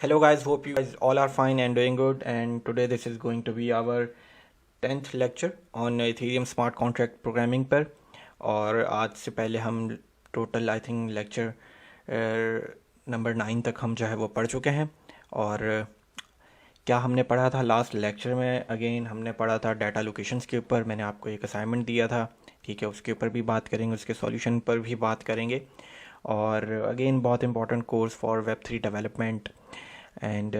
Hello guys, hope you guys all are fine and doing good, and today this is going to be our 10th lecture on Ethereum smart contract programming पर। और आज से पहले हम total I think lecture number 9 तक हम जो है वो पढ़ चुके हैं। और क्या हमने पढ़ा था लास्ट लेक्चर में? अगेन हमने पढ़ा था डाटा लोकेशंस के ऊपर। मैंने आपको एक असाइनमेंट दिया था, ठीक है, उसके ऊपर भी बात करेंगे, उसके सॉल्यूशन पर भी बात करेंगे। और अगेन बहुत important course for web 3 development and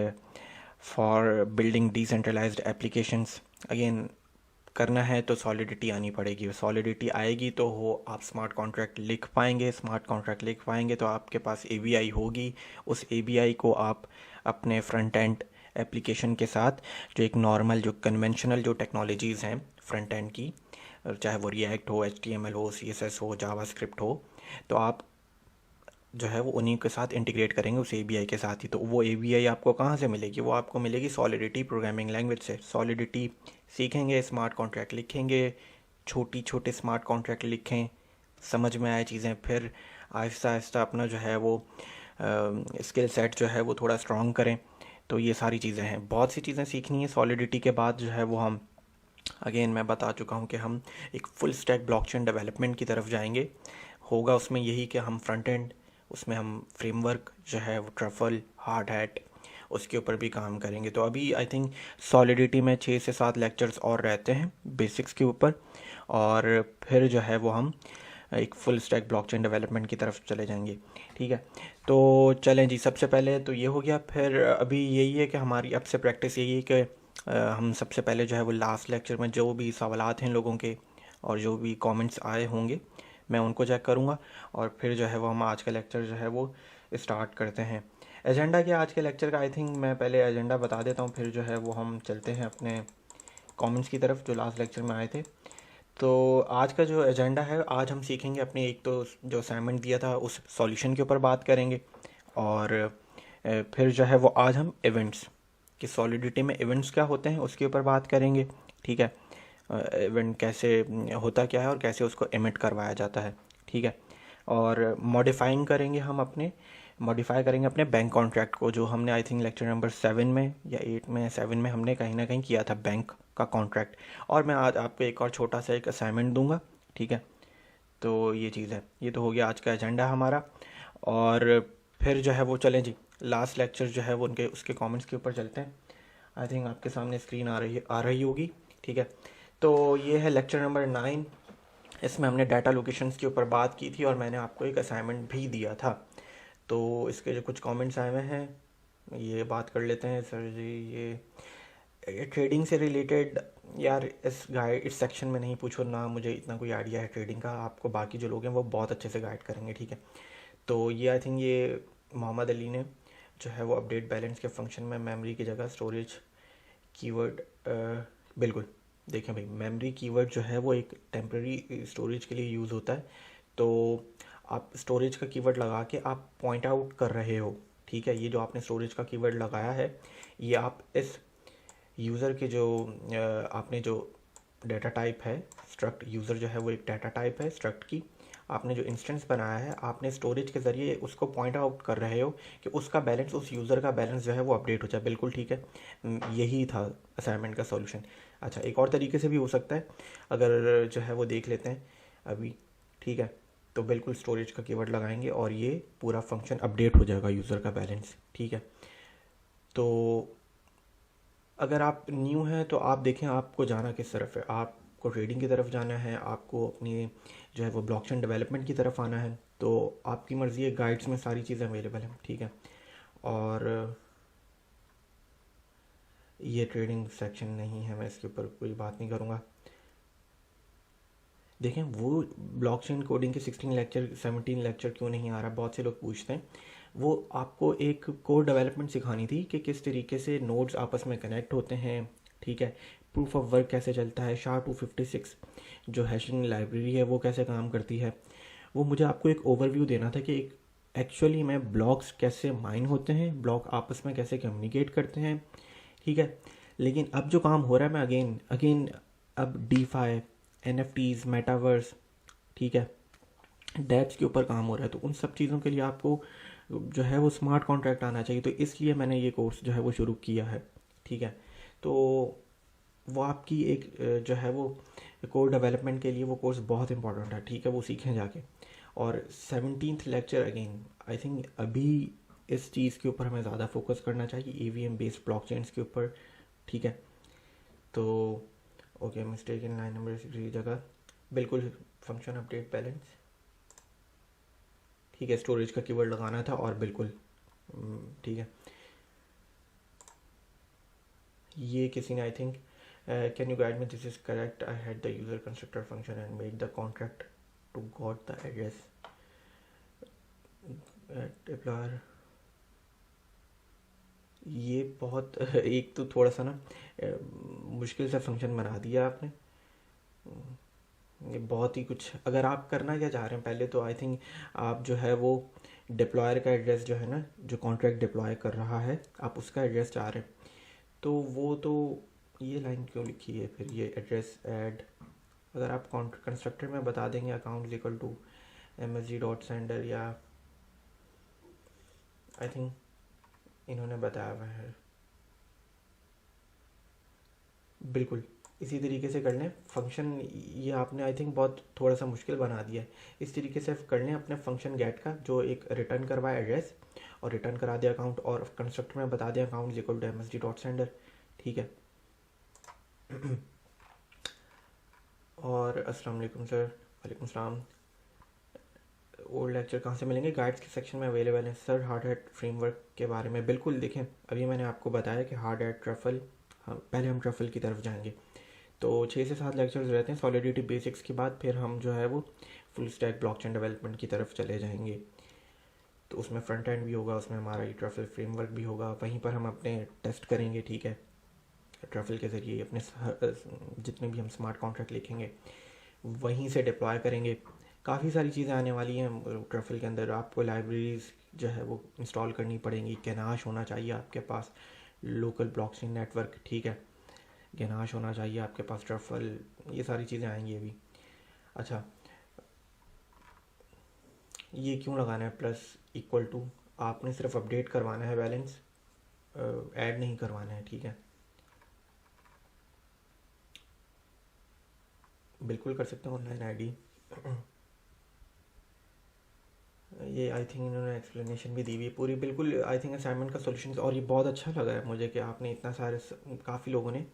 for building decentralised applications. Again करना है तो सॉलिडिटी आनी पड़ेगी। सॉलिडिटी आएगी तो हो आप स्मार्ट कॉन्ट्रैक्ट लिख पाएंगे। स्मार्ट कॉन्ट्रैक्ट लिख पाएंगे तो आपके पास एबीआई होगी। उस एबीआई को आप अपने फ्रंट एंड एप्लीकेशन के साथ, जो एक नॉर्मल जो कन्वेंशनल जो टेक्नोलॉजीज़ हैं फ्रंट एंड की, चाहे वो रिएक्ट हो, एचटीएमएल हो, सीएसएस हो, जावास्क्रिप्ट हो, तो आप जो है वो उन्हीं के साथ इंटीग्रेट करेंगे उस एबीआई के साथ ही। तो वो एबीआई आपको कहाँ से मिलेगी? वो आपको मिलेगी सॉलिडिटी प्रोग्रामिंग लैंग्वेज से। सॉलिडिटी सीखेंगे, स्मार्ट कॉन्ट्रैक्ट लिखेंगे, छोटी छोटे स्मार्ट कॉन्ट्रैक्ट लिखें, समझ में आए चीज़ें, फिर आहिस्ता आहिस्ता अपना जो है वो स्किल सेट जो है वो थोड़ा स्ट्रॉन्ग करें। तो ये सारी चीज़ें हैं, बहुत सी चीज़ें सीखनी है। सॉलिडिटी के बाद जो है वो हम अगेन मैं बता चुका हूँ कि हम एक फुल स्टैक ब्लॉकचेन डेवलपमेंट की तरफ जाएंगे। होगा उसमें यही कि हम फ्रंट एंड, उसमें हम फ्रेमवर्क जो है वो ट्रफल, हार्ड हैट, उसके ऊपर भी काम करेंगे। तो अभी आई थिंक सॉलिडिटी में 6 से 7 लेक्चर्स और रहते हैं बेसिक्स के ऊपर, और फिर जो है वो हम एक फुल स्टैक ब्लॉकचेन डेवलपमेंट की तरफ चले जाएंगे, ठीक है। तो चलें जी, सबसे पहले तो ये हो गया। फिर अभी यही है कि हमारी अब से प्रैक्टिस यही है कि हम सबसे पहले जो है वो लास्ट लेक्चर में जो भी सवालात हैं लोगों के और जो भी कमेंट्स आए होंगे मैं उनको चेक करूँगा, और फिर जो है वो हम आज का लेक्चर जो है वो स्टार्ट करते हैं। एजेंडा क्या आज के लेक्चर का? आई थिंक मैं पहले एजेंडा बता देता हूँ, फिर जो है वो हम चलते हैं अपने कमेंट्स की तरफ जो लास्ट लेक्चर में आए थे। तो आज का जो एजेंडा है, आज हम सीखेंगे अपने एक तो जो असाइनमेंट दिया था उस सॉल्यूशन के ऊपर बात करेंगे, और फिर जो है वो आज हम इवेंट्स कि सॉलिडिटी में इवेंट्स क्या होते हैं उसके ऊपर बात करेंगे, ठीक है। इवेंट कैसे होता क्या है और कैसे उसको एमिट करवाया जाता है, ठीक है। और मॉडिफाई करेंगे अपने बैंक कॉन्ट्रैक्ट को, जो हमने आई थिंक लेक्चर नंबर 7 में या 8 में, 7 में हमने कहीं ना कहीं किया था बैंक का कॉन्ट्रैक्ट। और मैं आज आपको एक और छोटा सा एक असाइनमेंट दूंगा, ठीक है। तो ये चीज़ है, ये तो हो गया आज का एजेंडा हमारा। और फिर जो है वो चलें जी, लास्ट लेक्चर जो है वो उनके उसके कमेंट्स के ऊपर चलते हैं। आई थिंक आपके सामने स्क्रीन आ रही होगी, ठीक है। तो ये है लेक्चर नंबर 9। इसमें हमने डाटा लोकेशंस के ऊपर बात की थी और मैंने आपको एक असाइनमेंट भी दिया था। तो इसके जो कुछ कमेंट्स आए हुए हैं ये बात कर लेते हैं। सर जी, ये ट्रेडिंग से रिलेटेड, यार इस सेक्शन में नहीं पूछो ना, मुझे इतना कोई आइडिया है ट्रेडिंग का। आपको बाकी जो लोग हैं वो बहुत अच्छे से गाइड करेंगे, ठीक है। तो ये आई थिंक ये मोहम्मद अली ने जो है वो अपडेट बैलेंस के फंक्शन में मेमोरी की जगह स्टोरेज कीवर्ड, बिल्कुल देखें भाई, मेमोरी कीवर्ड जो है वो एक टेम्प्रेरी स्टोरेज के लिए यूज़ होता है। तो आप स्टोरेज का कीवर्ड लगा के आप पॉइंट आउट कर रहे हो, ठीक है। ये जो आपने स्टोरेज का कीवर्ड लगाया है, ये आप इस यूज़र के जो आपने जो डाटा टाइप है स्ट्रक्ट, यूज़र जो है वो एक डाटा टाइप है स्ट्रक्ट की, आपने जो इंस्टेंस बनाया है आपने स्टोरेज के ज़रिए उसको पॉइंट आउट कर रहे हो कि उसका बैलेंस, उस यूज़र का बैलेंस जो है वो अपडेट हो जाए। बिल्कुल ठीक है, यही था असाइनमेंट का सॉल्यूशन। अच्छा, एक और तरीके से भी हो सकता है, अगर जो है वो देख लेते हैं अभी, ठीक है। तो बिल्कुल स्टोरेज का कीवर्ड लगाएंगे और ये पूरा फंक्शन अपडेट हो जाएगा यूज़र का बैलेंस, ठीक है। तो अगर आप न्यू हैं तो आप देखें आपको जाना किस तरफ है। आपको ट्रेडिंग की तरफ जाना है, आपको अपनी जो है वो ब्लॉकचेन डेवलपमेंट की तरफ आना है, तो आपकी मर्ज़ी है। गाइड्स में सारी चीज़ें अवेलेबल हैं, ठीक है। और ये ट्रेडिंग सेक्शन नहीं है, मैं इसके ऊपर कोई बात नहीं करूँगा। देखें वो ब्लॉकचेन कोडिंग के 16 लेक्चर 17 लेक्चर क्यों नहीं आ रहा, बहुत से लोग पूछते हैं। वो आपको एक कोड डेवलपमेंट सिखानी थी कि किस तरीके से नोड्स आपस में कनेक्ट होते हैं, ठीक है। प्रूफ ऑफ वर्क कैसे चलता है, SHA-256 जो हैशिंग लाइब्रेरी है वो कैसे काम करती है। वो मुझे आपको एक ओवरव्यू देना था कि एक एक्चुअली में ब्लॉक्स कैसे माइन होते हैं, ब्लॉक आपस में कैसे कम्युनिकेट करते हैं, ठीक है। लेकिन अब जो काम हो रहा है, मैं अगेन अगेन अब DeFi, NFTs, मेटावर्स, ठीक है, डेप्स के ऊपर काम हो रहा है। तो उन सब चीज़ों के लिए आपको जो है वो स्मार्ट कॉन्ट्रैक्ट आना चाहिए, तो इसलिए मैंने ये कोर्स जो है वो शुरू किया है। ठीक है, तो वो आपकी एक जो है वो कोर डेवलपमेंट के लिए वो कोर्स बहुत इंपॉर्टेंट है। ठीक है, वो सीखें जाके। और 17th lecture again I think अभी इस चीज़ के ऊपर हमें ज़्यादा फोकस करना चाहिए, EVM बेस्ड ब्लॉकचेन्स के ऊपर। ठीक है, तो okay, mistake in line number 6 की जगह बिल्कुल फंक्शन अपडेट बैलेंस। ठीक है, स्टोरेज का कीवर्ड लगाना था और बिल्कुल ठीक है। ये किसी ने I think can you guide me this is correct, I had the user constructor function and made the contract to got the address deployer. ये बहुत एक तो थोड़ा सा ना मुश्किल सा फंक्शन बना दिया आपने। ये बहुत ही कुछ, अगर आप करना क्या चाह रहे हैं पहले तो आई थिंक आप जो है वो डिप्लॉयर का एड्रेस जो है ना, जो कॉन्ट्रैक्ट डिप्लॉय कर रहा है आप उसका एड्रेस चाह रहे हैं, तो वो तो ये लाइन क्यों लिखी है फिर, ये एड्रेस ऐड अगर आप कंस्ट्रक्टर में बता देंगे अकाउंट इक्वल टू msg.sender, या आई थिंक इन्होंने बताया हुआ है बिल्कुल इसी तरीके से कर लें फंक्शन। ये आपने आई थिंक बहुत थोड़ा सा मुश्किल बना दिया है। इस तरीके से कर लें अपने फंक्शन गेट का, जो एक रिटर्न करवाए एड्रेस और रिटर्न करा दिया अकाउंट, और कंस्ट्रक्टर में बता दिया अकाउंट इक्वल टू msg.sender। ठीक है और अस्सलाम वालेकुम सर। वालेकुम सलाम। ओल्ड लेक्चर कहाँ से मिलेंगे? गाइड्स के सेक्शन में अवेलेबल है सर। हार्ड हैट फ्रेमवर्क के बारे में बिल्कुल देखें, अभी मैंने आपको बताया कि हार्ड हैट ट्रफल, पहले हम ट्रफल की तरफ जाएंगे। तो 6 से 7 लेक्चर्स रहते हैं सॉलिडिटी बेसिक्स के बाद, फिर हम जो है वो फुल स्टैक ब्लॉकचेन डेवलपमेंट की तरफ चले जाएंगे। तो उसमें फ्रंट एंड भी होगा, उसमें हमारा ये ट्रफल फ्रेमवर्क भी होगा, वहीं पर हम अपने टेस्ट करेंगे। ठीक है, ट्रफल के ज़रिए अपने जितने भी हम स्मार्ट कॉन्ट्रैक्ट लिखेंगे वहीं से डिप्लॉय करेंगे। काफ़ी सारी चीज़ें आने वाली हैं ट्रफल के अंदर। आपको लाइब्रेरीज जो है वो इंस्टॉल करनी पड़ेंगी, गनाश होना चाहिए आपके पास, लोकल ब्लॉकचेन नेटवर्क। ठीक है, गनाश होना चाहिए आपके पास, ट्रफल, ये सारी चीज़ें आएंगी अभी। अच्छा, ये क्यों लगाना है प्लस इक्वल टू? आपने सिर्फ अपडेट करवाना है बैलेंस, ऐड नहीं करवाना है। ठीक है, बिल्कुल कर सकते हैं ऑनलाइन आईडी। ये आई थिंक इन्होंने एक्सप्लेनेशन भी दी हुई है पूरी, बिल्कुल आई थिंक असाइनमेंट का सॉल्यूशन। और ये बहुत अच्छा लगा है मुझे कि आपने इतना सारे, काफ़ी लोगों ने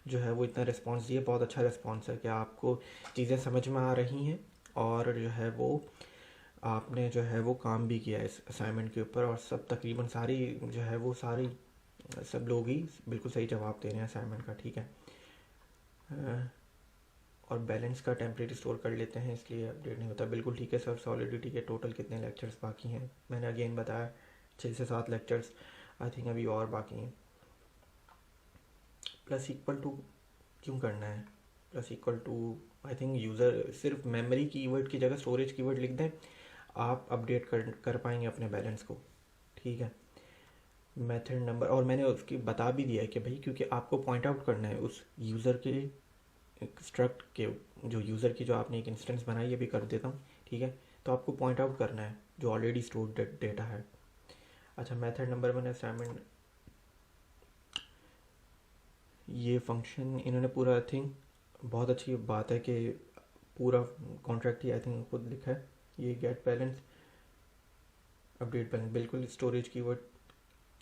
जो है वो इतना रिस्पांस दिया। बहुत अच्छा रिस्पांस है कि आपको चीज़ें समझ में आ रही हैं, और जो है वो आपने जो है वो काम भी किया इस असाइनमेंट के ऊपर, और सब तकरीबन सारी जो है वो सारी सब लोग ही बिल्कुल सही जवाब दे रहे हैं असाइनमेंट का। ठीक है, और बैलेंस का टेम्परेरी स्टोर कर लेते हैं इसलिए अपडेट नहीं होता। बिल्कुल ठीक है सर। सॉलिडिटी के टोटल कितने लेक्चर्स बाकी हैं? मैंने अगेन बताया 6 से 7 लेक्चर्स आई थिंक अभी और बाकी हैं। प्लस इक्वल टू क्यों करना है? Plus equal to I think user सिर्फ मेमोरी कीवर्ड की जगह स्टोरेज कीवर्ड लिख दें, आप अपडेट कर पाएंगे अपने बैलेंस को। ठीक है, मेथड नंबर, और मैंने उसकी बता भी दिया है कि भाई क्योंकि आपको पॉइंट आउट करना है उस यूज़र के स्ट्रक्ट के, जो यूज़र की जो आपने एक इंस्टेंस बनाई है भी कर देता हूँ। ठीक है, तो आपको पॉइंट आउट करना है जो ऑलरेडी स्टोर्ड डेटा है। अच्छा, मेथड नंबर 1 असाइनमेंट, ये फंक्शन इन्होंने पूरा आई थिंक, बहुत अच्छी बात है कि पूरा कॉन्ट्रैक्ट ही आई थिंक खुद लिखा है। ये गेट बैलेंस अपडेट बैलेंस, बिल्कुल स्टोरेज कीवर्ड,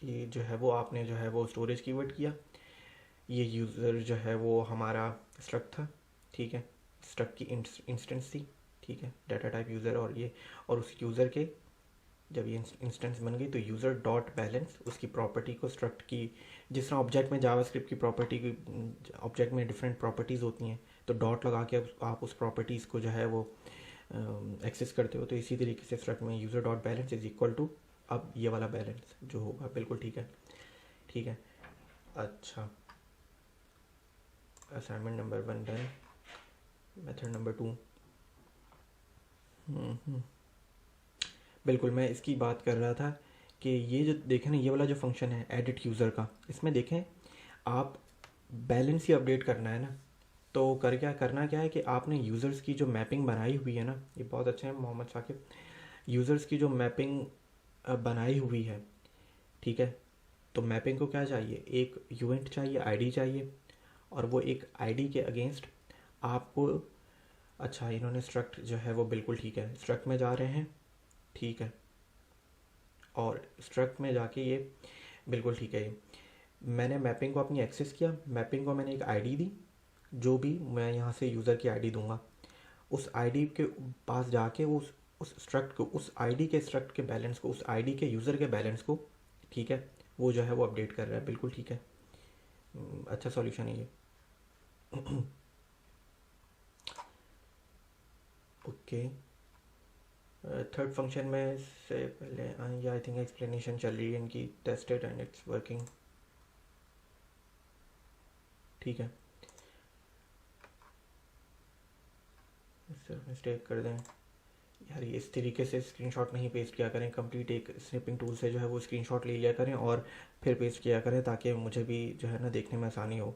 ये जो है वो आपने जो है वो स्टोरेज कीवर्ड किया। ये यूज़र जो है वो हमारा स्ट्रक्ट था। ठीक है, स्ट्रक्ट की इंस्टेंस थी। ठीक है, डाटा टाइप यूज़र, और ये और उस यूज़र के जब ये इंस्टेंस बन गई तो यूज़र डॉट बैलेंस उसकी प्रॉपर्टी को स्ट्रक्ट की, जिस तरह ऑब्जेक्ट में जावास्क्रिप्ट की प्रॉपर्टी की, ऑब्जेक्ट में डिफरेंट प्रॉपर्टीज़ होती हैं, तो डॉट लगा के आप उस प्रॉपर्टीज़ को जो है वो एक्सेस करते हो। तो इसी तरीके से स्ट्रक्ट में user dot balance is equal to अब ये वाला बैलेंस जो होगा। बिल्कुल ठीक है। ठीक है, अच्छा, assignment number 1 done. Method number 2, बिल्कुल मैं इसकी बात कर रहा था कि ये जो देखें ना, ये वाला जो फंक्शन है एडिट यूज़र का, इसमें देखें आप बैलेंस ही अपडेट करना है ना, तो करना क्या है कि आपने यूज़र्स की जो मैपिंग बनाई हुई है ना, ये बहुत अच्छे हैं मोहम्मद साकिब, यूज़र्स की जो मैपिंग बनाई हुई है, ठीक है। तो मैपिंग को क्या चाहिए, एक यूनिट चाहिए, आईडी चाहिए, और वो एक आईडी के अगेंस्ट आपको, अच्छा इन्होंने स्ट्रक्ट जो है वो बिल्कुल ठीक है, स्ट्रक्ट में जा रहे हैं, ठीक है, और स्ट्रक्ट में जाके ये बिल्कुल ठीक है। ये मैंने मैपिंग को अपनी एक्सेस किया, मैपिंग को मैंने एक आईडी दी, जो भी मैं यहाँ से यूज़र की आईडी दूंगा, उस आईडी के पास जाके उस स्ट्रक्ट को, उस आईडी के स्ट्रक्ट के बैलेंस को, उस आईडी के यूज़र के बैलेंस को, ठीक है, वो जो है वो अपडेट कर रहा है, बिल्कुल ठीक है। अच्छा सॉल्यूशन है ये। ओके, थर्ड फंक्शन में से पहले ये आई थिंक एक्सप्लेनेशन चल रही है इनकी, टेस्टेड एंड इट्स वर्किंग, ठीक है। सिर्फ मिस्टेक कर दें यार, ये इस तरीके से स्क्रीनशॉट नहीं पेस्ट किया करें, कंप्लीट एक स्निपिंग टूल से जो है वो स्क्रीनशॉट ले लिया करें और फिर पेस्ट किया करें, ताकि मुझे भी जो है ना देखने में आसानी हो।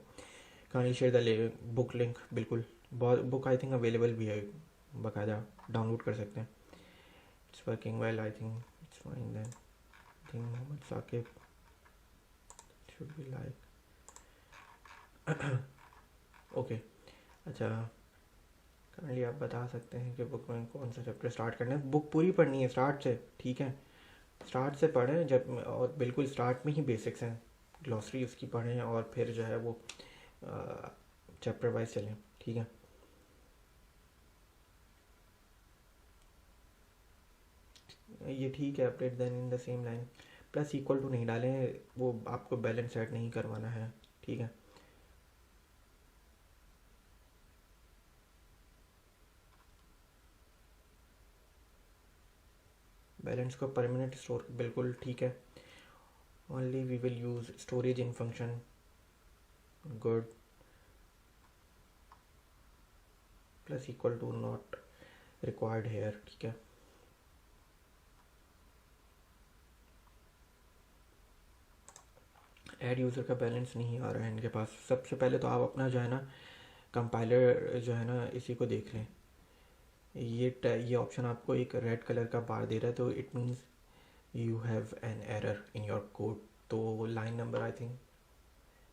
कहानी शेयर द बुक लिंक, बिल्कुल, बहुत बुक आई थिंक अवेलेबल भी है, बाकायदा डाउनलोड कर सकते हैं। It's working well, I think it's fine then. I think Mohammad Saqib should be like okay. अच्छा, काइंडली आप बता सकते हैं कि बुक में कौन सा चैप्टर स्टार्ट करना है। बुक पूरी पढ़नी है स्टार्ट से, ठीक है, स्टार्ट से पढ़ें जब, और बिल्कुल स्टार्ट में ही बेसिक्स हैं, ग्लॉसरी उसकी पढ़ें और फिर जो है वो चैप्टर वाइज चलें, ठीक है। ये ठीक है, update then in the same line, plus equal to नहीं डालें, वो आपको बैलेंस सेट नहीं करवाना है, ठीक है। बैलेंस को परमानेंट स्टोर, बिल्कुल ठीक है। Only we will use storage in function, good, plus equal to not required here, ठीक है। ऐड यूज़र का बैलेंस नहीं आ रहा है इनके पास। सबसे पहले तो आप अपना जो है ना कंपाइलर जो है ना इसी को देख लें, ये ऑप्शन आपको एक रेड कलर का बार दे रहा है, तो it means you have an error in your code. तो line number, I think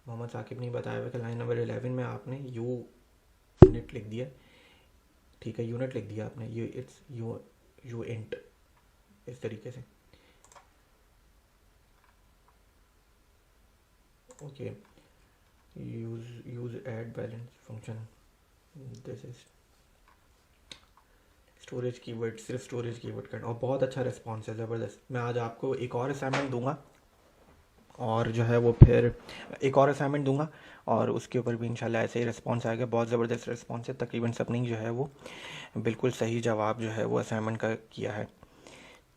Mohammad Saqib ने बताया हुआ कि लाइन नंबर 11 में आपने यूनिट लिख दिया, ठीक है, यूनिट लिख दिया आपने, ये इट्स यू इंट, इस तरीके से, okay. Use add balance function, this is storage keyword, सिर्फ स्टोरेज कीवर्ड करना, और बहुत अच्छा रिस्पॉन्स है, ज़बरदस्त। मैं आज आपको एक और असाइनमेंट दूंगा, और जो है वो फिर एक और असाइनमेंट दूंगा, और उसके ऊपर भी इंशाल्लाह ऐसे ही रिस्पॉन्स आएगा। बहुत ज़बरदस्त रिस्पॉन्स है, तकरीबन सबने जो है वो बिल्कुल सही जवाब जो है वो असाइनमेंट का किया है।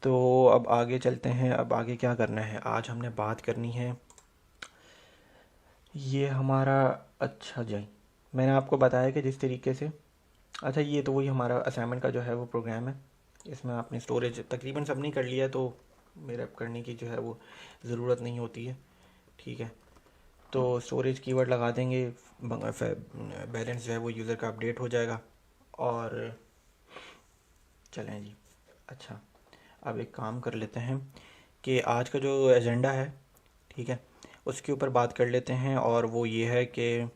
तो अब आगे चलते हैं, अब आगे क्या करना है, आज हमने बात करनी है ये हमारा, अच्छा जी, मैंने आपको बताया कि जिस तरीके से, अच्छा ये तो वही हमारा असाइनमेंट का जो है वो प्रोग्राम है। इसमें आपने स्टोरेज तकरीबन सब नहीं कर लिया, तो मेरे अब करने की जो है वो ज़रूरत नहीं होती है, ठीक है। तो स्टोरेज कीवर्ड लगा देंगे, बैलेंस जो है वो यूज़र का अपडेट हो जाएगा, और चलें जी। अच्छा, अब एक काम कर लेते हैं कि आज का जो एजेंडा है, ठीक है, उसके ऊपर बात कर लेते हैं, और वो ये है कि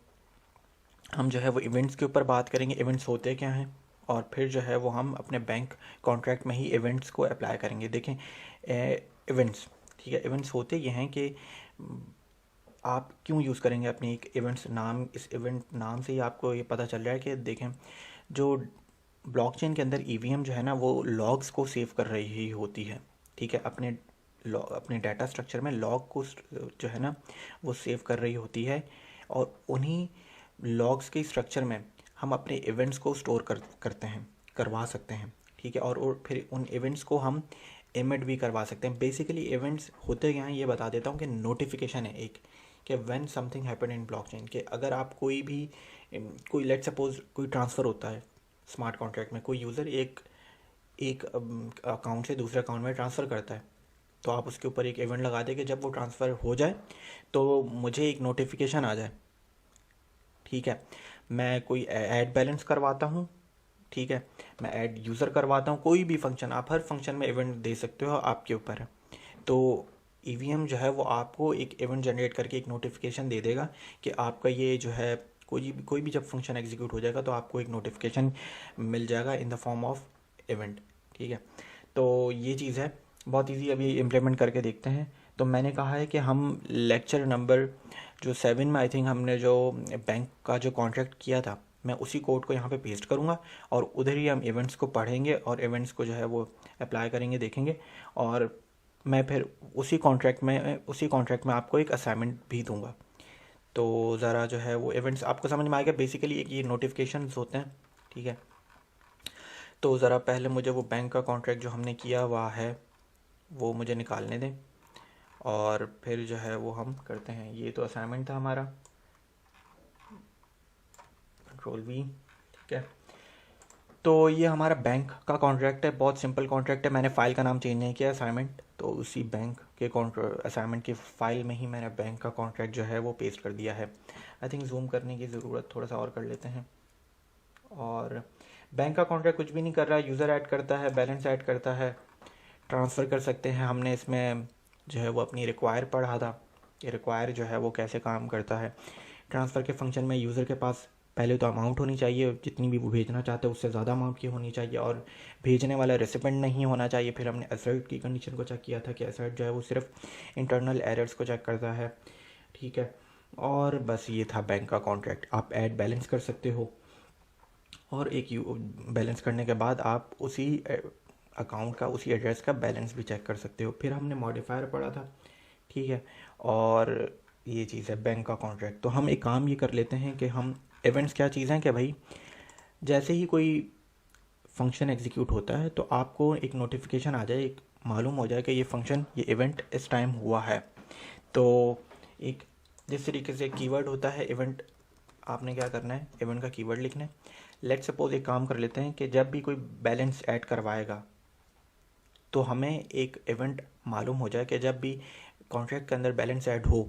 हम जो है वो इवेंट्स के ऊपर बात करेंगे, इवेंट्स होते क्या हैं, और फिर जो है वो हम अपने बैंक कॉन्ट्रैक्ट में ही इवेंट्स को अप्लाई करेंगे। देखें, इवेंट्स, ठीक है, इवेंट्स होते ये हैं कि आप क्यों यूज़ करेंगे अपनी एक इवेंट्स नाम, इस इवेंट नाम से ही आपको ये पता चल रहा है कि देखें, जो ब्लॉकचेन के अंदर ईवीएम जो है ना वो लॉग्स को सेव कर रही होती है, ठीक है, अपने डाटा स्ट्रक्चर में लॉग को जो है ना वो सेव कर रही होती है, और उन्हीं लॉग्स के स्ट्रक्चर में हम अपने इवेंट्स को स्टोर करते हैं, करवा सकते हैं, ठीक है, और फिर उन इवेंट्स को हम एमिट भी करवा सकते हैं। बेसिकली इवेंट्स होते क्या हैं ये बता देता हूँ, कि नोटिफिकेशन है एक, कि when something happen in blockchain, कि अगर आप कोई लेट सपोज कोई ट्रांसफ़र होता है स्मार्ट कॉन्ट्रैक्ट में, कोई यूज़र एक एक अकाउंट से दूसरे अकाउंट में ट्रांसफ़र करता है, तो आप उसके ऊपर एक इवेंट लगा दें कि जब वो ट्रांसफ़र हो जाए तो मुझे एक नोटिफिकेशन आ जाए, ठीक है। मैं कोई ऐड बैलेंस करवाता हूँ, ठीक है, मैं ऐड यूज़र करवाता हूँ, कोई भी फंक्शन, आप हर फंक्शन में इवेंट दे सकते हो, आपके ऊपर है। तो ईवीएम जो है वो आपको एक इवेंट जनरेट करके एक नोटिफिकेशन दे देगा कि आपका ये जो है कोई भी जब फंक्शन एग्जीक्यूट हो जाएगा तो आपको एक नोटिफिकेशन मिल जाएगा in the form of event. ठीक है, तो ये चीज़ है, बहुत इजी, अभी इम्प्लीमेंट करके देखते हैं। तो मैंने कहा है कि हम लेक्चर नंबर जो 7 में आई थिंक हमने जो बैंक का जो कॉन्ट्रैक्ट किया था, मैं उसी कोड को यहाँ पे पेस्ट करूँगा और उधर ही हम इवेंट्स को पढ़ेंगे और इवेंट्स को जो है वो अप्लाई करेंगे, देखेंगे। और मैं फिर उसी कॉन्ट्रैक्ट में आपको एक असाइनमेंट भी दूंगा। तो ज़रा जो है वो इवेंट्स आपको समझ में आएगा, बेसिकली एक ये नोटिफिकेशंस होते हैं। ठीक है, तो ज़रा पहले मुझे वो बैंक का कॉन्ट्रैक्ट जो हमने किया हुआ है वो मुझे निकालने दें और फिर जो है वो हम करते हैं। ये तो असाइनमेंट था हमारा, Ctrl+V। ठीक है, तो ये हमारा बैंक का कॉन्ट्रैक्ट है, बहुत सिंपल कॉन्ट्रैक्ट है। मैंने फ़ाइल का नाम चेंज नहीं किया, असाइनमेंट, तो उसी बैंक के असाइनमेंट की फ़ाइल में ही मैंने बैंक का कॉन्ट्रैक्ट जो है वो पेस्ट कर दिया है। आई थिंक जूम करने की ज़रूरत थोड़ा सा और कर लेते हैं। और बैंक का कॉन्ट्रैक्ट कुछ भी नहीं कर रहा है, यूज़र ऐड करता है, बैलेंस ऐड करता है, ट्रांसफ़र कर सकते हैं। हमने इसमें जो है वो अपनी रिक्वायर पढ़ा था कि रिक्वायर जो है वो कैसे काम करता है। ट्रांसफ़र के फंक्शन में यूज़र के पास पहले तो अमाउंट होनी चाहिए, जितनी भी वो भेजना चाहते हैं उससे ज़्यादा अमाउंट की होनी चाहिए, और भेजने वाला रेसिपेंट नहीं होना चाहिए। फिर हमने असर्ट की कंडीशन को चेक किया था कि असर्ट जो है वो सिर्फ इंटरनल एरर्स को चेक करता है। ठीक है, और बस ये था बैंक का कॉन्ट्रैक्ट। आप ऐड बैलेंस कर सकते हो और एक बैलेंस करने के बाद आप उसी अकाउंट का, उसी एड्रेस का बैलेंस भी चेक कर सकते हो। फिर हमने मॉडिफायर पढ़ा था। ठीक है, और ये चीज़ है बैंक का कॉन्ट्रैक्ट। तो हम एक काम ये कर लेते हैं कि हम इवेंट्स क्या चीज़ हैं कि भाई जैसे ही कोई फंक्शन एग्जीक्यूट होता है तो आपको एक नोटिफिकेशन आ जाए, एक मालूम हो जाए कि ये फंक्शन, ये इवेंट इस टाइम हुआ है। तो एक जिस तरीके से कीवर्ड होता है इवेंट, आपने क्या करना है, इवेंट का कीवर्ड लिखना है। लेट सपोज एक काम कर लेते हैं कि जब भी कोई बैलेंस ऐड करवाएगा तो हमें एक इवेंट मालूम हो जाए कि जब भी कॉन्ट्रैक्ट के अंदर बैलेंस ऐड हो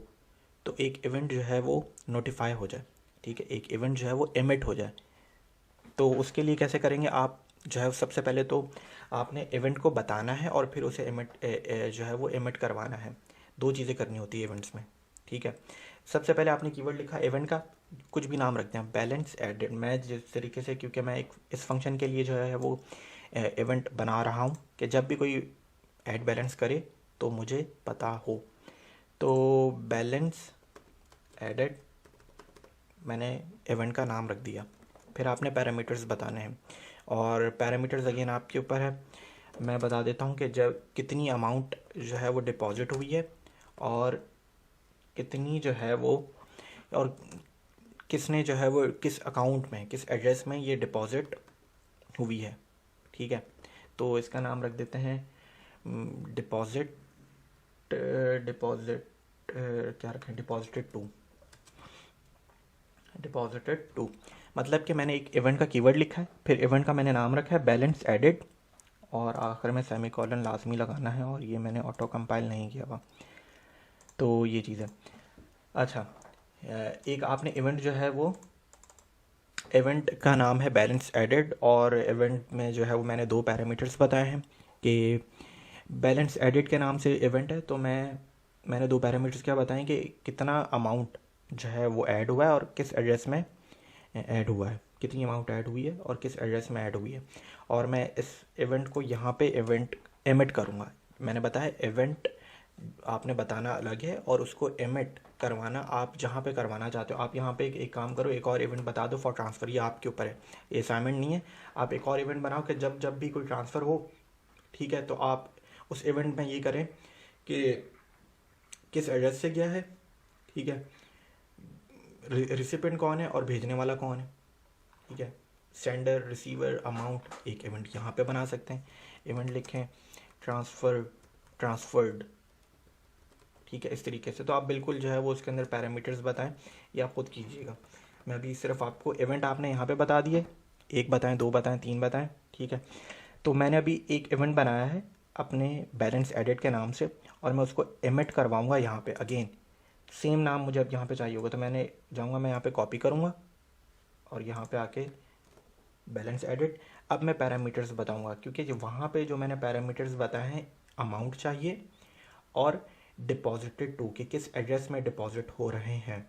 तो एक इवेंट जो है वो नोटिफाई हो जाए। ठीक है, एक इवेंट जो है वो एमिट हो जाए। तो उसके लिए कैसे करेंगे, आप जो है सबसे पहले तो आपने इवेंट को बताना है और फिर उसे एमिट जो है वो एमिट करवाना है। दो चीज़ें करनी होती है इवेंट्स में। ठीक है, सबसे पहले आपने कीवर्ड लिखा इवेंट का, कुछ भी नाम रखते हैं, बैलेंस एडेड। मैं जिस तरीके से, क्योंकि मैं एक इस फंक्शन के लिए जो है वो इवेंट बना रहा हूँ कि जब भी कोई ऐड बैलेंस करे तो मुझे पता हो। तो बैलेंस एडेड मैंने इवेंट का नाम रख दिया। फिर आपने पैरामीटर्स बताने हैं और पैरामीटर्स अगेन आपके ऊपर है। मैं बता देता हूँ कि जब कितनी अमाउंट जो है वो डिपॉजिट हुई है और कितनी जो है वो, और किसने जो है वो किस अकाउंट में, किस एड्रेस में ये डिपॉजिट हुई है। ठीक है, तो इसका नाम रख देते हैं डिपॉजिट, डिपॉजिट क्या रखें, डिपॉजिटेड टू। मतलब कि मैंने एक इवेंट का कीवर्ड लिखा है, फिर इवेंट का मैंने नाम रखा है बैलेंस एडेड, और आखिर में सेमीकोलन लाजमी लगाना है, और ये मैंने ऑटो कंपाइल नहीं किया हुआ। तो ये चीज़ है। अच्छा, एक आपने इवेंट जो है वो, इवेंट का नाम है बैलेंस एडेड, और इवेंट में जो है वो मैंने दो पैरामीटर्स बताए हैं कि बैलेंस एडेड के नाम से इवेंट है। तो मैंने दो पैरामीटर्स क्या बताएं कि कितना अमाउंट जो है वो ऐड हुआ है और किस एड्रेस में ऐड हुआ है, कितनी अमाउंट ऐड हुई है और किस एड्रेस में ऐड हुई है। और मैं इस इवेंट को यहाँ पे इवेंट एमिट करूँगा। मैंने बताया इवेंट आपने बताना अलग है और उसको एमिट करवाना आप जहाँ पे करवाना चाहते हो। आप यहाँ पे एक काम करो, एक और इवेंट बता दो फॉर ट्रांसफ़र, ये आपके ऊपर है, ये असाइनमेंट नहीं है। आप एक और इवेंट बनाओ कि जब जब भी कोई ट्रांसफ़र हो, ठीक है, तो आप उस इवेंट में ये करें कि किस एड्रेस से गया है, ठीक है, रिसिपेंट कौन है और भेजने वाला कौन है। ठीक है, सेंडर, रिसीवर, अमाउंट, एक इवेंट यहाँ पे बना सकते हैं। इवेंट लिखें ट्रांसफर्ड। ठीक है, इस तरीके से। तो आप बिल्कुल जो है वो उसके अंदर पैरामीटर्स बताएं, ये आप खुद कीजिएगा। मैं अभी सिर्फ आपको इवेंट आपने यहाँ पे बता दिए, एक बताएं, दो बताएं, तीन बताएं। ठीक है, तो मैंने अभी एक इवेंट बनाया है अपने बैलेंस एडिट के नाम से, और मैं उसको एमिट करवाऊँगा यहाँ पे। अगेन सेम नाम मुझे अब यहाँ पे चाहिए होगा, तो मैं यहाँ पे कॉपी करूँगा और यहाँ पे आके बैलेंस एडिट। अब मैं पैरामीटर्स बताऊँगा, क्योंकि वहाँ पे जो मैंने पैरामीटर्स बताए हैं, अमाउंट चाहिए और डिपॉजिटेड टू, कि किस एड्रेस में डिपॉजिट हो रहे हैं।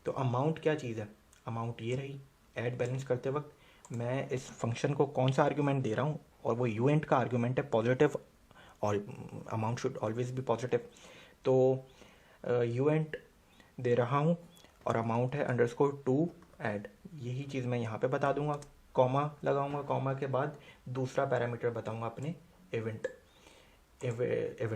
तो अमाउंट क्या चीज़ है, अमाउंट ये रही। ऐड बैलेंस करते वक्त मैं इस फंक्शन को कौन सा आर्ग्यूमेंट दे रहा हूँ, और वो यूएंट का आर्ग्यूमेंट है पॉजिटिव, और amount should always be positive. तो यूएंट दे रहा हूँ और अमाउंट है अंडरस्कोर टू ऐड, यही चीज़ मैं यहाँ पे बता दूंगा, कॉमा लगाऊंगा, कॉमा के बाद दूसरा पैरामीटर बताऊंगा अपने इवेंट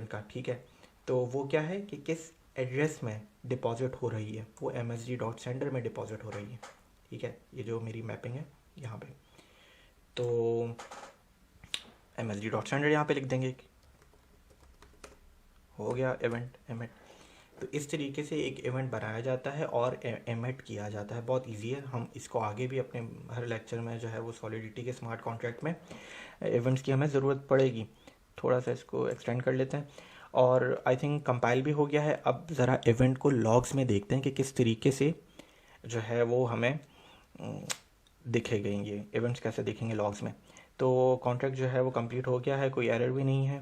का, ठीक है। तो वो क्या है कि किस एड्रेस में डिपॉजिट हो रही है, वो msg.sender में डिपॉजिट हो रही है, ठीक है। ये जो मेरी मैपिंग है यहाँ पे, तो msg.sender यहाँ पे लिख देंगे, हो गया इवेंट एमिट। तो इस तरीके से एक इवेंट बनाया जाता है और एमिट किया जाता है, बहुत इजी है। हम इसको आगे भी अपने हर लेक्चर में जो है वो सॉलिडिटी के स्मार्ट कॉन्ट्रैक्ट में इवेंट्स की हमें ज़रूरत पड़ेगी। थोड़ा सा इसको एक्सटेंड कर लेते हैं, और आई थिंक कंपाइल भी हो गया है। अब ज़रा इवेंट को लॉग्स में देखते हैं कि किस तरीके से जो है वो हमें दिखेंगे, ये इवेंट्स कैसे दिखेंगे लॉग्स में। तो कॉन्ट्रैक्ट जो है वो कंप्लीट हो गया है, कोई एरर भी नहीं है।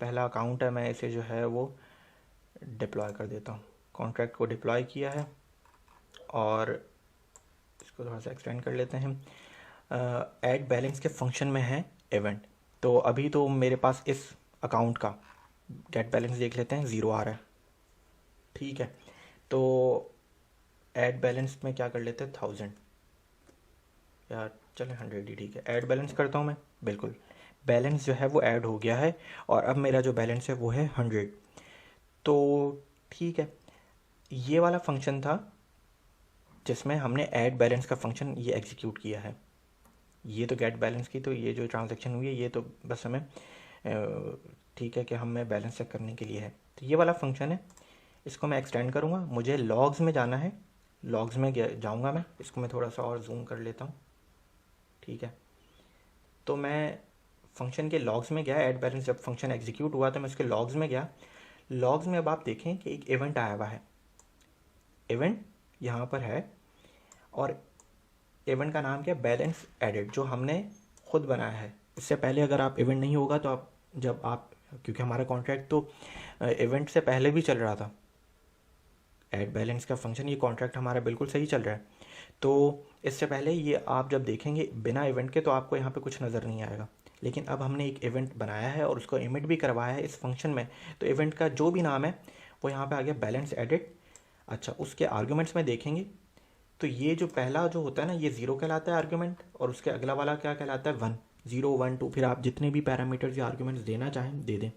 पहला अकाउंट है, मैं इसे जो है वो डिप्लॉय कर देता हूँ। कॉन्ट्रैक्ट को डिप्लॉय किया है और इसको थोड़ा सा एक्सटेंड कर लेते हैं। ऐड बैलेंस के फंक्शन में है इवेंट, तो अभी तो मेरे पास इस अकाउंट का गेट बैलेंस देख लेते हैं, 0 आ रहा है, ठीक है। तो ऐड बैलेंस में क्या कर लेते हैं, 1000 या चले 100 ही ठीक है। ऐड बैलेंस करता हूँ मैं, बिल्कुल बैलेंस जो है वो ऐड हो गया है, और अब मेरा जो बैलेंस है वो है 100। तो ठीक है, ये वाला फंक्शन था जिसमें हमने ऐड बैलेंस का फंक्शन ये एग्जीक्यूट किया है। ये तो गेट बैलेंस की, तो ये जो ट्रांजैक्शन हुई है ये तो बस हमें ठीक है कि हमें बैलेंस चेक करने के लिए है। तो ये वाला फंक्शन है, इसको मैं एक्सटेंड करूँगा। मुझे लॉग्स में जाना है, लॉग्स में जाऊँगा मैं, इसको मैं थोड़ा सा और जूम कर लेता हूँ, ठीक है। तो मैं फंक्शन के लॉग्स में गया, ऐड बैलेंस जब फंक्शन एग्जीक्यूट हुआ तो मैं उसके लॉग्स में गया। लॉग्स में अब आप देखें कि एक इवेंट आया हुआ है, इवेंट यहाँ पर है, और इवेंट का नाम क्या है, बैलेंस एडिट, जो हमने खुद बनाया है। इससे पहले अगर आप इवेंट नहीं होगा तो आप जब आप, क्योंकि हमारा कॉन्ट्रैक्ट तो इवेंट से पहले भी चल रहा था, ऐड बैलेंस का फंक्शन, ये कॉन्ट्रैक्ट हमारा बिल्कुल सही चल रहा है। तो इससे पहले ये आप जब देखेंगे बिना इवेंट के तो आपको यहाँ पे कुछ नज़र नहीं आएगा, लेकिन अब हमने एक इवेंट बनाया है और उसको इमिट भी करवाया है इस फंक्शन में। तो इवेंट का जो भी नाम है वो यहाँ पे आ गया, बैलेंस एडिट। अच्छा, उसके आर्ग्यूमेंट्स में देखेंगे तो ये जो पहला जो होता है ना, ये 0 कहलाता है आर्ग्यूमेंट, और उसके अगला वाला क्या कहलाता है, 1, 0, 1, 2। फिर आप जितने भी पैरामीटर्स या आर्ग्यूमेंट्स देना चाहें दे दें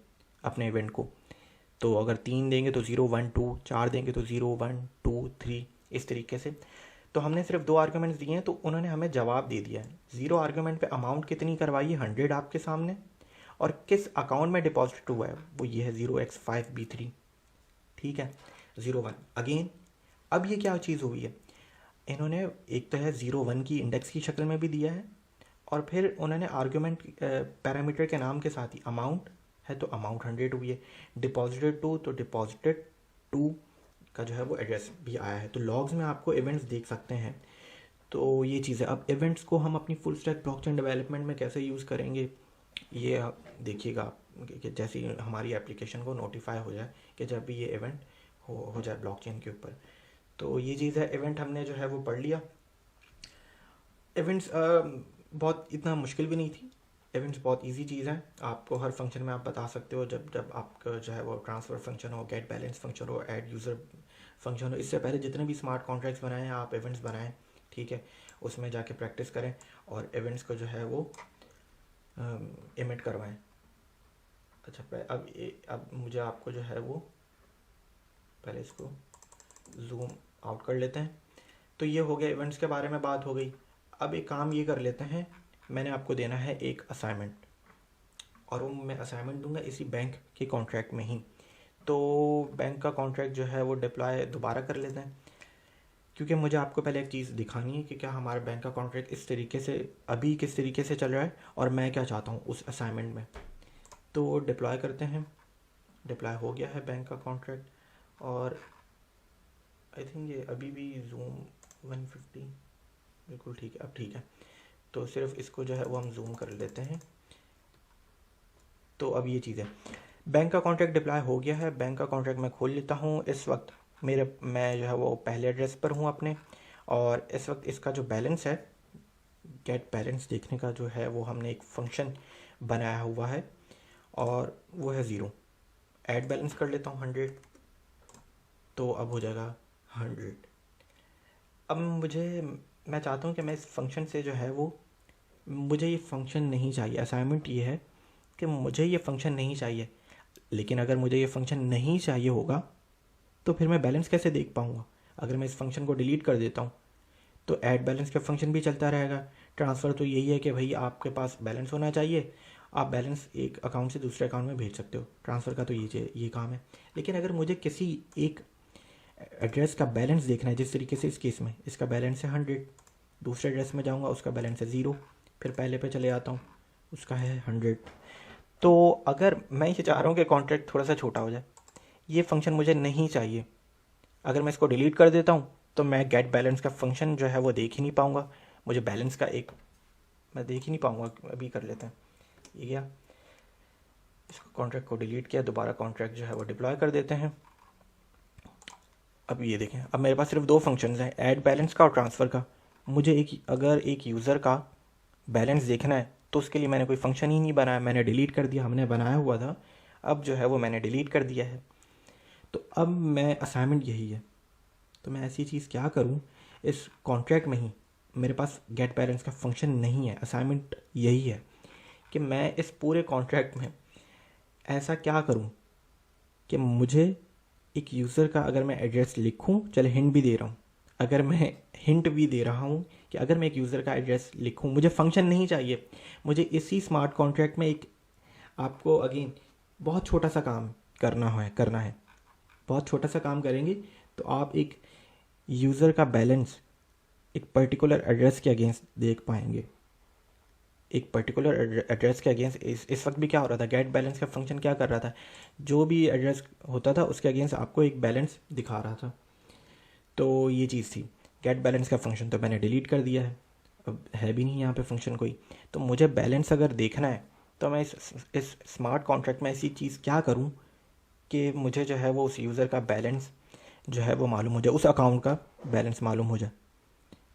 अपने इवेंट को। तो अगर 3 देंगे तो 0, 1, 2, 4 देंगे तो 0, 1, 2, 3, इस तरीके से। तो हमने सिर्फ 2 आर्ग्यूमेंट्स दिए हैं, तो उन्होंने हमें जवाब दे दिया है। 0 आर्ग्यूमेंट पे अमाउंट कितनी करवाई है, 100 आपके सामने, और किस अकाउंट में डिपॉजिट हुआ है वो ये है 0x5b3, ठीक है। 01 अगेन। अब ये क्या चीज़ हुई है, इन्होंने एक तो है 01 की इंडेक्स की शक्ल में भी दिया है, और फिर उन्होंने आर्ग्यूमेंट पैरामीटर के नाम के साथ ही अमाउंट है तो अमाउंट 100 हुई है, डिपॉजिटेड टू तो डिपॉजिटेड टू का जो है वो एड्रेस भी आया है। तो लॉग्स में आपको इवेंट्स देख सकते हैं। तो ये चीज़ है। अब इवेंट्स को हम अपनी फुल स्टैक ब्लॉकचेन डेवलपमेंट में कैसे यूज़ करेंगे, ये आप देखिएगा कि जैसे ही हमारी एप्लीकेशन को नोटिफाई हो जाए कि जब भी ये इवेंट हो जाए ब्लॉकचेन के ऊपर। तो ये चीज़ है, इवेंट हमने जो है वो पढ़ लिया। इवेंट्स बहुत इतना मुश्किल भी नहीं थी, इवेंट्स बहुत इजी चीज़ है। आपको हर फंक्शन में आप बता सकते हो, जब जब आपका जो है वो ट्रांसफ़र फंक्शन हो, गेट बैलेंस फंक्शन हो, ऐड यूज़र फंक्शन हो, इससे पहले जितने भी स्मार्ट कॉन्ट्रैक्ट्स बनाए हैं आप इवेंट्स बनाएं, ठीक है। उसमें जाके प्रैक्टिस करें और इवेंट्स को जो है वो इमिट करवाएं। अच्छा, अब मुझे आपको जो है वो पहले इसको जूम आउट कर लेते हैं। तो ये हो गया, इवेंट्स के बारे में बात हो गई। अब एक काम ये कर लेते हैं, मैंने आपको देना है एक असाइनमेंट, और वो मैं असाइनमेंट दूंगा इसी बैंक के कॉन्ट्रैक्ट में ही। तो बैंक का कॉन्ट्रैक्ट जो है वो डिप्लॉय दोबारा कर लेते हैं, क्योंकि मुझे आपको पहले एक चीज़ दिखानी है कि क्या हमारे बैंक का कॉन्ट्रैक्ट इस तरीके से अभी किस तरीके से चल रहा है और मैं क्या चाहता हूँ उस असाइनमेंट में। तो डिप्लॉय करते हैं, डिप्लॉय हो गया है बैंक का कॉन्ट्रैक्ट, और आई थिंक ये अभी भी जूम 150 बिल्कुल ठीक है, अब ठीक है। तो सिर्फ इसको जो है वो हम जूम कर लेते हैं। तो अब ये चीज़ है, बैंक का कॉन्ट्रैक्ट डिप्लॉय हो गया है। बैंक का कॉन्ट्रैक्ट मैं खोल लेता हूँ। इस वक्त मैं जो है वो पहले एड्रेस पर हूँ अपने, और इस वक्त इसका जो बैलेंस है, गेट बैलेंस देखने का जो है वो हमने एक फंक्शन बनाया हुआ है और वो है 0। ऐड बैलेंस कर लेता हूँ 100, तो अब हो जाएगा 100। अब मैं चाहता हूँ कि मैं इस फंक्शन से जो है वो, मुझे ये फंक्शन नहीं चाहिए। असाइनमेंट ये है कि मुझे ये फंक्शन नहीं चाहिए, लेकिन अगर मुझे ये फंक्शन नहीं चाहिए होगा तो फिर मैं बैलेंस कैसे देख पाऊँगा? अगर मैं इस फंक्शन को डिलीट कर देता हूँ तो ऐड बैलेंस का फंक्शन भी चलता रहेगा। ट्रांसफ़र तो यही है कि भाई आपके पास बैलेंस होना चाहिए, आप बैलेंस एक अकाउंट से दूसरे अकाउंट में भेज सकते हो। ट्रांसफ़र का तो ये काम है। लेकिन अगर मुझे किसी एक एड्रेस का बैलेंस देखना है, जिस तरीके से इस केस में इसका बैलेंस है 100, दूसरे एड्रेस में जाऊँगा उसका बैलेंस है 0, फिर पहले पे चले जाता हूँ उसका है 100। तो अगर मैं ये चाह रहा हूँ कि कॉन्ट्रैक्ट थोड़ा सा छोटा हो जाए, ये फंक्शन मुझे नहीं चाहिए। अगर मैं इसको डिलीट कर देता हूँ तो मैं गेट बैलेंस का फंक्शन जो है वो देख ही नहीं पाऊँगा। मुझे बैलेंस का एक मैं देख ही नहीं पाऊँगा। अभी कर लेते हैं ये क्या, इसको कॉन्ट्रैक्ट को डिलीट किया, दोबारा कॉन्ट्रैक्ट जो है वो डिप्लॉय कर देते हैं। अब ये देखें, अब मेरे पास सिर्फ 2 फंक्शंस हैं, ऐड बैलेंस का और ट्रांसफ़र का। मुझे अगर एक यूज़र का बैलेंस देखना है तो उसके लिए मैंने कोई फंक्शन ही नहीं बनाया, मैंने डिलीट कर दिया। हमने बनाया हुआ था, अब जो है वो मैंने डिलीट कर दिया है। तो अब मैं असाइनमेंट यही है, तो मैं ऐसी चीज़ क्या करूं, इस कॉन्ट्रैक्ट में ही मेरे पास गेट बैलेंस का फंक्शन नहीं है। असाइनमेंट यही है कि मैं इस पूरे कॉन्ट्रैक्ट में ऐसा क्या करूं कि मुझे एक यूज़र का अगर मैं एड्रेस लिखूं, चले हिंट भी दे रहा हूं, अगर मैं हिंट भी दे रहा हूं कि अगर मैं एक यूज़र का एड्रेस लिखूं, मुझे फंक्शन नहीं चाहिए, मुझे इसी स्मार्ट कॉन्ट्रैक्ट में एक, आपको अगेन बहुत छोटा सा काम करना है। बहुत छोटा सा काम करेंगे तो आप एक यूज़र का बैलेंस एक पर्टिकुलर एड्रेस के अगेंस्ट देख पाएंगे। एक पर्टिकुलर एड्रेस के अगेंस्ट इस वक्त भी क्या हो रहा था, गेट बैलेंस का फंक्शन क्या कर रहा था, जो भी एड्रेस होता था उसके अगेंस्ट आपको एक बैलेंस दिखा रहा था। तो ये चीज़ थी। गेट बैलेंस का फंक्शन तो मैंने डिलीट कर दिया है, अब है भी नहीं यहाँ पे फंक्शन कोई। तो मुझे बैलेंस अगर देखना है तो मैं इस स्मार्ट कॉन्ट्रैक्ट में ऐसी चीज़ क्या करूँ कि मुझे जो है वो उस यूज़र का बैलेंस जो है वो मालूम हो जाए, उस अकाउंट का बैलेंस मालूम हो जाए।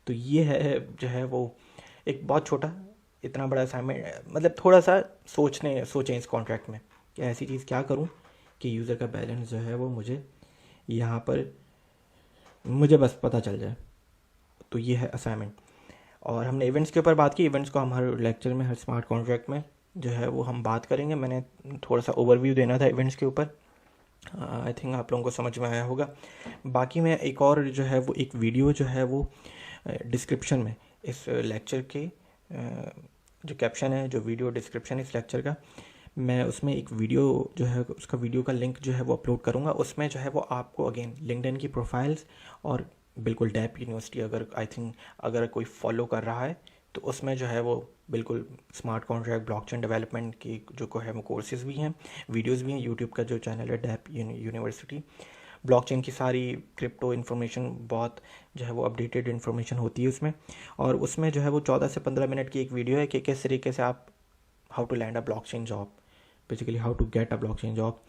तो ये है जो है वो एक बहुत छोटा, इतना बड़ा असाइनमेंट, मतलब थोड़ा सा सोचें इस कॉन्ट्रैक्ट में कि ऐसी चीज़ क्या करूं कि यूज़र का बैलेंस जो है वो मुझे यहाँ पर मुझे बस पता चल जाए। तो ये है असाइनमेंट। और हमने इवेंट्स के ऊपर बात की। इवेंट्स को हम हर लेक्चर में, हर स्मार्ट कॉन्ट्रैक्ट में जो है वो हम बात करेंगे। मैंने थोड़ा सा ओवरव्यू देना था इवेंट्स के ऊपर, आई थिंक आप लोगों को समझ में आया होगा। बाकी मैं एक और जो है वो एक वीडियो जो है वो डिस्क्रिप्शन में, इस लेक्चर के जो कैप्शन है, जो वीडियो डिस्क्रिप्शन इस लेक्चर का, मैं उसमें एक वीडियो जो है उसका वीडियो का लिंक जो है वो अपलोड करूँगा। उसमें जो है वो आपको अगेन लिंक्डइन की प्रोफाइल्स और बिल्कुल डैप यूनिवर्सिटी अगर आई थिंक अगर कोई फॉलो कर रहा है तो उसमें जो है वो बिल्कुल स्मार्ट कॉन्ट्रैक्ट, ब्लॉकचेन डेवलपमेंट की जो को है वो कोर्सेज भी हैं, वीडियोस भी हैं। यूट्यूब का जो चैनल है डैप यूनिवर्सिटी, ब्लॉकचेन की सारी क्रिप्टो इन्फॉर्मेशन, बहुत जो है वो अपडेटेड इन्फॉर्मेशन होती है उसमें। और उसमें जो है वो 14 से 15 मिनट की एक वीडियो है कि किस तरीके से आप how to land a blockchain job, basically how to get a blockchain job.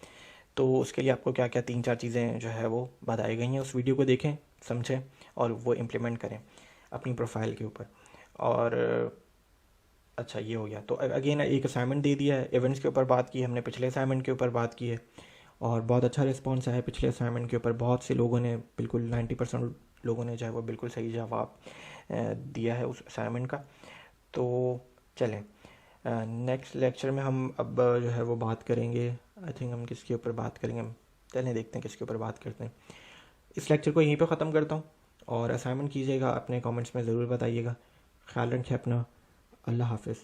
तो उसके लिए आपको क्या क्या 3-4 चीज़ें जो है वो बताई गई हैं। उस वीडियो को देखें, समझें और वो इम्प्लीमेंट करें अपनी प्रोफाइल के ऊपर। और अच्छा, ये हो गया। तो अगेन एक असाइनमेंट दे दिया है, इवेंट्स के ऊपर बात की हमने, पिछले असाइनमेंट के ऊपर बात की है और बहुत अच्छा रिस्पॉन्स आया पिछले असाइनमेंट के ऊपर। बहुत से लोगों ने, बिल्कुल 90% लोगों ने जो है वो बिल्कुल सही जवाब दिया है उस असाइनमेंट का। तो चलें नेक्स्ट लेक्चर में हम अब जो है वो बात करेंगे, आई थिंक हम किसके ऊपर बात करेंगे, हम चलें देखते हैं किसके ऊपर बात करते हैं। इस लेक्चर को यहीं पे ख़त्म करता हूँ और असाइनमेंट कीजिएगा, अपने कमेंट्स में ज़रूर बताइएगा। ख्याल रखें अपना। अल्लाह हाफ़िज़।